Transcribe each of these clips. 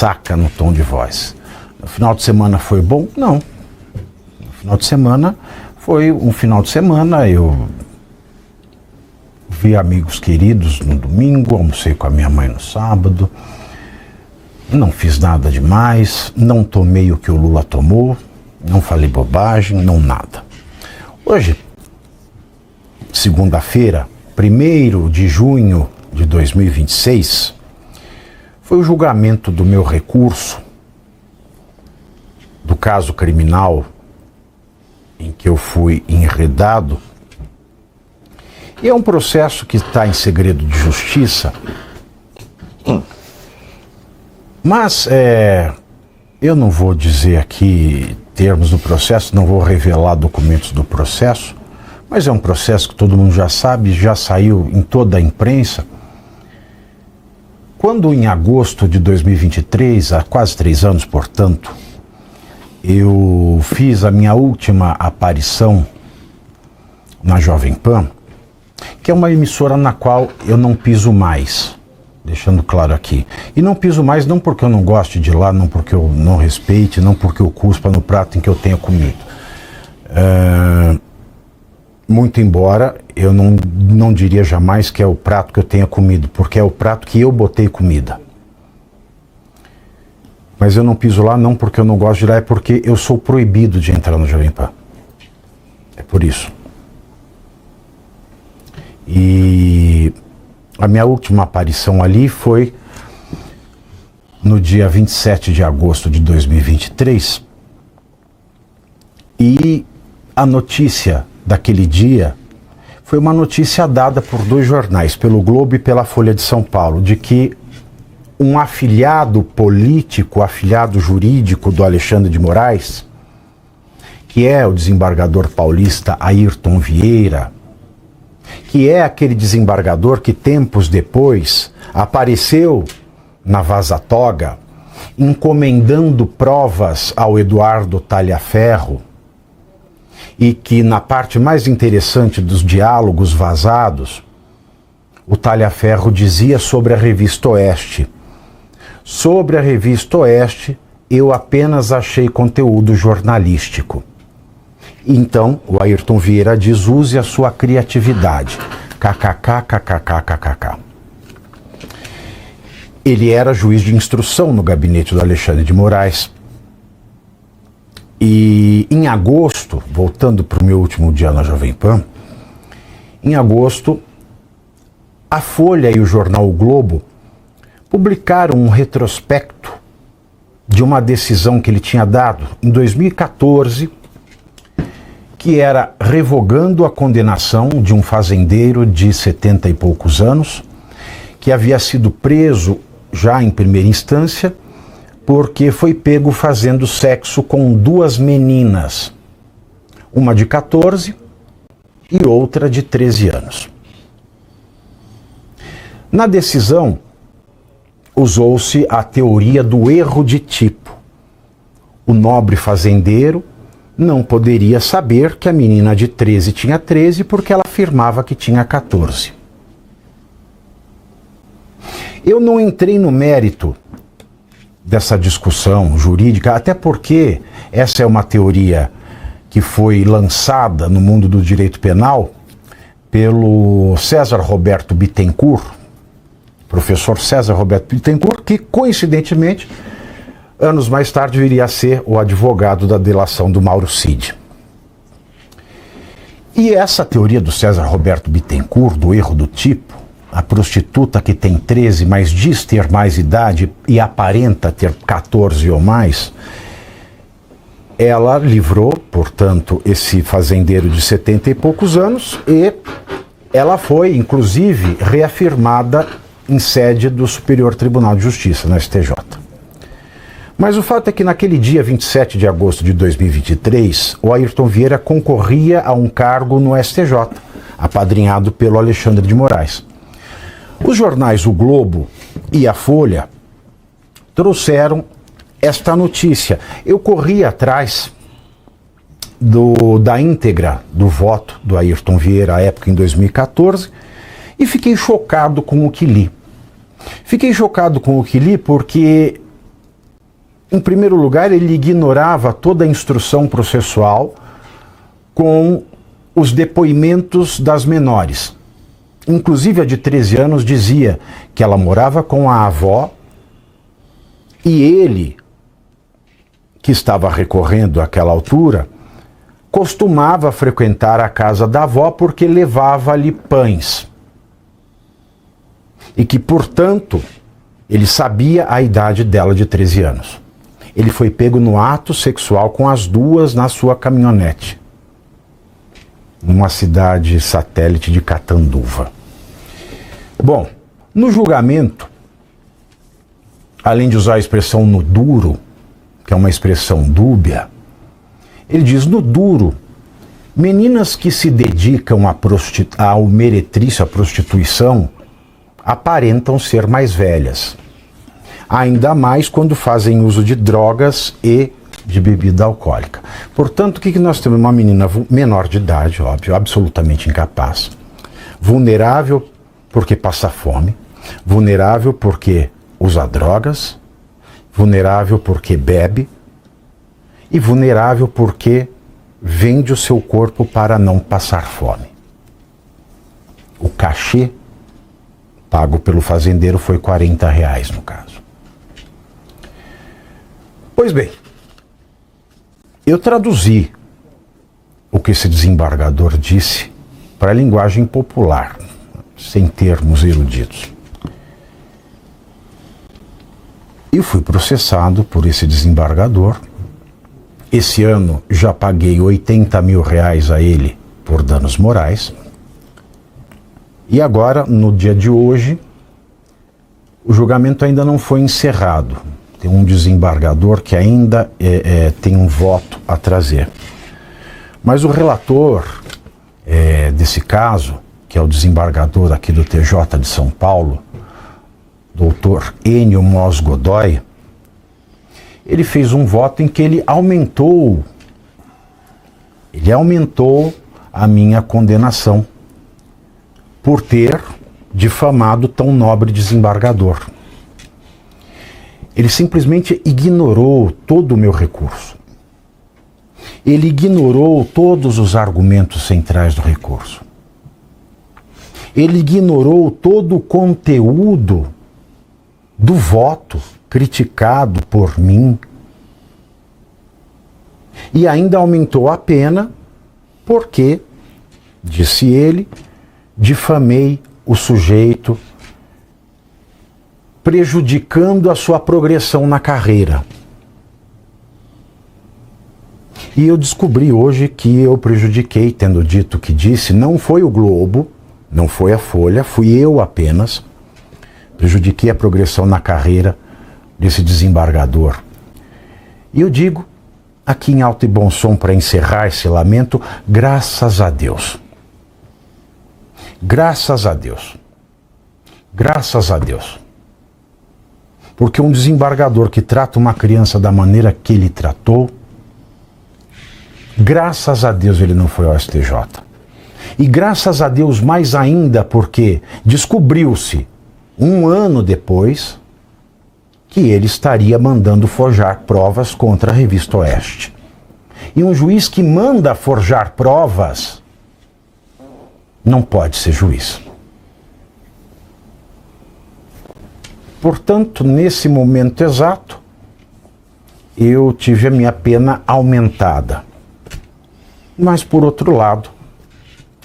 ressaca no tom de voz. O final de semana foi bom? Não. O final de semana foi um final de semana, eu vi amigos queridos no domingo, almocei com a minha mãe no sábado, não fiz nada demais, não tomei o que o Lula tomou, não falei bobagem, não nada. Hoje, segunda-feira, 1º de junho de 2026, foi o julgamento do meu recurso do caso criminal em que eu fui enredado. E é um processo que está em segredo de justiça, mas eu não vou dizer aqui termos do processo, não vou revelar documentos do processo, mas é um processo que todo mundo já sabe, já saiu em toda a imprensa. Quando em agosto de 2023, há quase 3 anos, portanto, eu fiz a minha última aparição na Jovem Pan, que é uma emissora na qual eu não piso mais, deixando claro aqui. E não piso mais não porque eu não goste de ir lá, não porque eu não respeite, não porque eu cuspa no prato em que eu tenha comido. Muito embora eu não diria jamais que é o prato que eu tenha comido, porque é o prato que eu botei comida. Mas eu não piso lá não porque eu não gosto de ir lá, é porque eu sou proibido de entrar no Jovem Pan. É por isso. E a minha última aparição ali foi no dia 27 de agosto de 2023. E a notícia daquele dia foi uma notícia dada por 2 jornais, pelo Globo e pela Folha de São Paulo, de que um afilhado político, afilhado jurídico do Alexandre de Moraes, que é o desembargador paulista Ayrton Vieira, que é aquele desembargador que tempos depois apareceu na Vaza Toga, encomendando provas ao Eduardo Talhaferro, e que na parte mais interessante dos diálogos vazados, o Talhaferro dizia sobre a Revista Oeste: sobre a Revista Oeste, eu apenas achei conteúdo jornalístico. Então, o Ayrton Vieira diz: use a sua criatividade. KKK. Ele era juiz de instrução no gabinete do Alexandre de Moraes. E em agosto, voltando para o meu último dia na Jovem Pan, em agosto, a Folha e o jornal O Globo publicaram um retrospecto de uma decisão que ele tinha dado em 2014, que era revogando a condenação de um fazendeiro de 70 e poucos anos, que havia sido preso já em primeira instância, porque foi pego fazendo sexo com 2 meninas, uma de 14 e outra de 13 anos. Na decisão, usou-se a teoria do erro de tipo. O nobre fazendeiro não poderia saber que a menina de 13 tinha 13 porque ela afirmava que tinha 14. Eu não entrei no mérito dessa discussão jurídica, até porque essa é uma teoria que foi lançada no mundo do direito penal pelo César Roberto Bittencourt, professor César Roberto Bittencourt, que coincidentemente, anos mais tarde, viria a ser o advogado da delação do Mauro Cid. E essa teoria do César Roberto Bittencourt, do erro do tipo, a prostituta que tem 13, mas diz ter mais idade e aparenta ter 14 ou mais, ela livrou, portanto, esse fazendeiro de 70 e poucos anos, e ela foi, inclusive, reafirmada em sede do Superior Tribunal de Justiça, na STJ. Mas o fato é que naquele dia 27 de agosto de 2023, o Ayrton Vieira concorria a um cargo no STJ, apadrinhado pelo Alexandre de Moraes. Os jornais O Globo e a Folha trouxeram esta notícia. Eu corri atrás da íntegra do voto do Ayrton Vieira à época, em 2014, e fiquei chocado com o que li. Fiquei chocado com o que li porque Em primeiro lugar, ele ignorava toda a instrução processual com os depoimentos das menores. Inclusive a de 13 anos dizia que ela morava com a avó e ele, que estava recorrendo àquela altura, costumava frequentar a casa da avó porque levava-lhe pães. E que, portanto, ele sabia a idade dela de 13 anos. Ele foi pego no ato sexual com as duas na sua caminhonete, numa cidade satélite de Catanduva. Bom, no julgamento, além de usar a expressão no duro, que é uma expressão dúbia, ele diz: no duro, meninas que se dedicam ao meretrício, à prostituição, aparentam ser mais velhas. Ainda mais quando fazem uso de drogas e de bebida alcoólica. Portanto, o que nós temos? Uma menina menor de idade, óbvio, absolutamente incapaz, vulnerável porque passa fome, vulnerável porque usa drogas, vulnerável porque bebe e vulnerável porque vende o seu corpo para não passar fome. O cachê pago pelo fazendeiro foi R$40 no caso. Pois bem, eu traduzi o que esse desembargador disse para a linguagem popular, sem termos eruditos. E fui processado por esse desembargador. Esse ano já paguei R$80 mil a ele por danos morais. E agora, no dia de hoje, o julgamento ainda não foi encerrado. Tem um desembargador que ainda tem um voto a trazer. Mas o relator desse caso, que é o desembargador aqui do TJ de São Paulo, doutor Enio Mos Godoy, ele fez um voto em que ele aumentou a minha condenação por ter difamado tão nobre desembargador. Ele simplesmente ignorou todo o meu recurso. Ele ignorou todos os argumentos centrais do recurso. Ele ignorou todo o conteúdo do voto criticado por mim. E ainda aumentou a pena porque, disse ele, difamei o sujeito, prejudicando a sua progressão na carreira. E eu descobri hoje que eu prejudiquei, tendo dito o que disse, não foi o Globo, não foi a Folha, fui eu apenas. Prejudiquei a progressão na carreira desse desembargador. E eu digo, aqui em alto e bom som, para encerrar esse lamento, graças a Deus. Graças a Deus. Graças a Deus. Porque um desembargador que trata uma criança da maneira que ele tratou, graças a Deus ele não foi ao STJ. E graças a Deus mais ainda porque descobriu-se, um ano depois, que ele estaria mandando forjar provas contra a Revista Oeste. E um juiz que manda forjar provas não pode ser juiz. Portanto, nesse momento exato, eu tive a minha pena aumentada. Mas, por outro lado,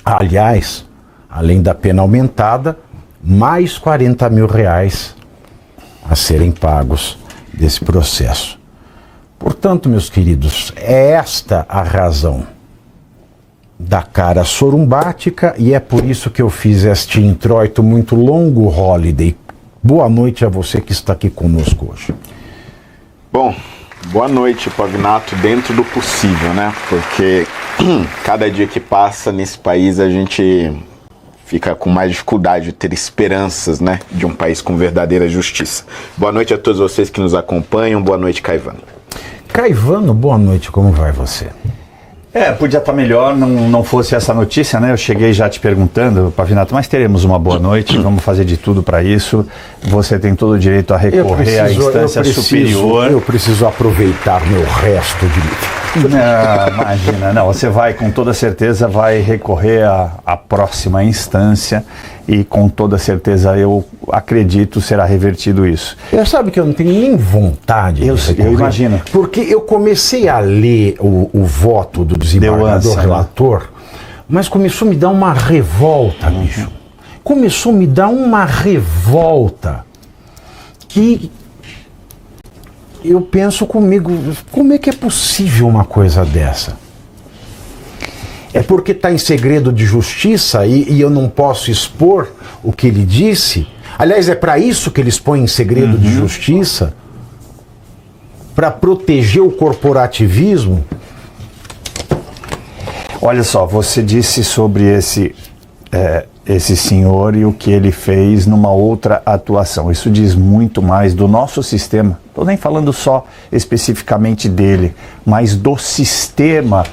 aliás, além da pena aumentada, mais R$40 mil a serem pagos desse processo. Portanto, meus queridos, é esta a razão da cara sorumbática e é por isso que eu fiz este introito muito longo, Holiday. Boa noite a você que está aqui conosco hoje. Bom, boa noite, Pavinato, dentro do possível, né? Porque cada dia que passa nesse país a gente fica com mais dificuldade de ter esperanças, né, de um país com verdadeira justiça. Boa noite a todos vocês que nos acompanham. Boa noite, Caivano. Caivano, boa noite, como vai você? Podia estar melhor, não fosse essa notícia, né? Eu cheguei já te perguntando, Pavinato, mas teremos uma boa noite, vamos fazer de tudo para isso. Você tem todo o direito a recorrer à instância superior. Eu preciso aproveitar meu resto de vida. Não, imagina, não, você vai, com toda certeza, vai recorrer à próxima instância e com toda certeza eu acredito será revertido isso. Sabe que eu não tenho nem vontade eu imagino. Porque eu comecei a ler o voto do desembargador relator, mas começou a me dar uma revolta, bicho. Começou a me dar uma revolta que eu penso comigo, como é que é possível uma coisa dessa? É porque está em segredo de justiça e eu não posso expor o que ele disse? Aliás, é para isso que eles põem em segredo de justiça? Para proteger o corporativismo? Olha só, você disse sobre esse senhor e o que ele fez numa outra atuação. Isso diz muito mais do nosso sistema. Estou nem falando só especificamente dele, mas do sistema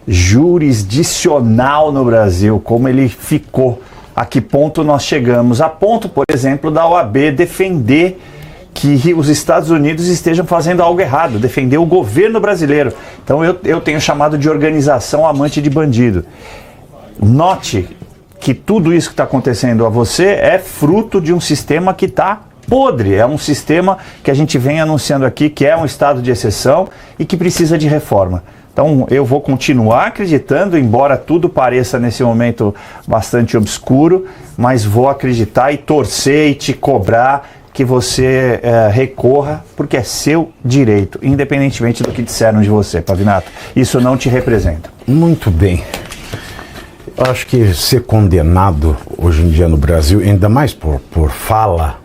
jurisdicional no Brasil, como ele ficou, a que ponto nós chegamos, a ponto, por exemplo, da OAB defender que os Estados Unidos estejam fazendo algo errado, defender o governo brasileiro. Então eu tenho chamado de organização amante de bandido. Note que tudo isso que está acontecendo a você é fruto de um sistema que está podre, é um sistema que a gente vem anunciando aqui que é um estado de exceção e que precisa de reforma. Então eu vou continuar acreditando, embora tudo pareça nesse momento bastante obscuro, mas vou acreditar e torcer e te cobrar que você recorra, porque é seu direito, independentemente do que disseram de você, Pavinato. Isso não te representa. Muito bem. Eu acho que ser condenado hoje em dia no Brasil, ainda mais por fala...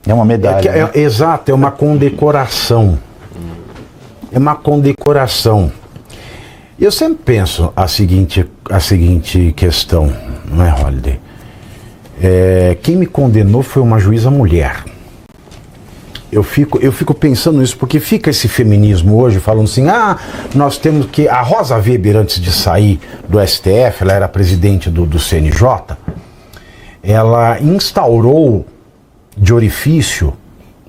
É uma medalha. Né? Exato, é uma condecoração. É uma condecoração. Eu sempre penso a seguinte questão, não é, Holliday? Quem me condenou foi uma juíza mulher. Eu fico pensando nisso, porque fica esse feminismo hoje falando assim, nós temos que... A Rosa Weber, antes de sair do STF, ela era presidente do CNJ, ela instaurou de orifício,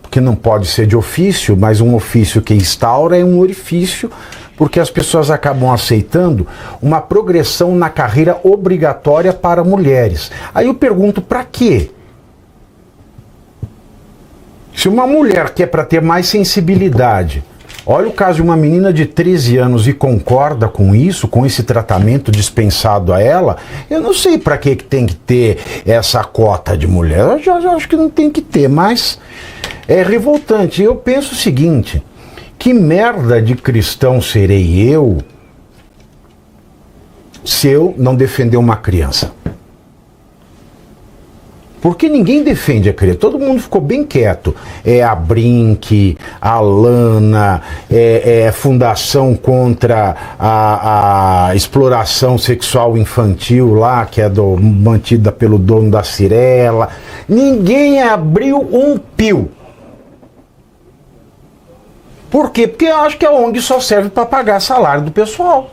porque não pode ser de ofício, mas um ofício que instaura é um orifício, porque as pessoas acabam aceitando uma progressão na carreira obrigatória para mulheres. Aí eu pergunto, para quê? Se uma mulher quer para ter mais sensibilidade, olha o caso de uma menina de 13 anos e concorda com isso, com esse tratamento dispensado a ela, eu não sei para que tem que ter essa cota de mulher, eu já acho que não tem que ter, mas é revoltante. Eu penso o seguinte, que merda de cristão serei eu se eu não defender uma criança? Porque ninguém defende a criança, todo mundo ficou bem quieto. É a Brinque, a Lana, Fundação contra a exploração sexual infantil lá, que é mantida pelo dono da Cirela. Ninguém abriu um pio. Por quê? Porque eu acho que a ONG só serve para pagar salário do pessoal.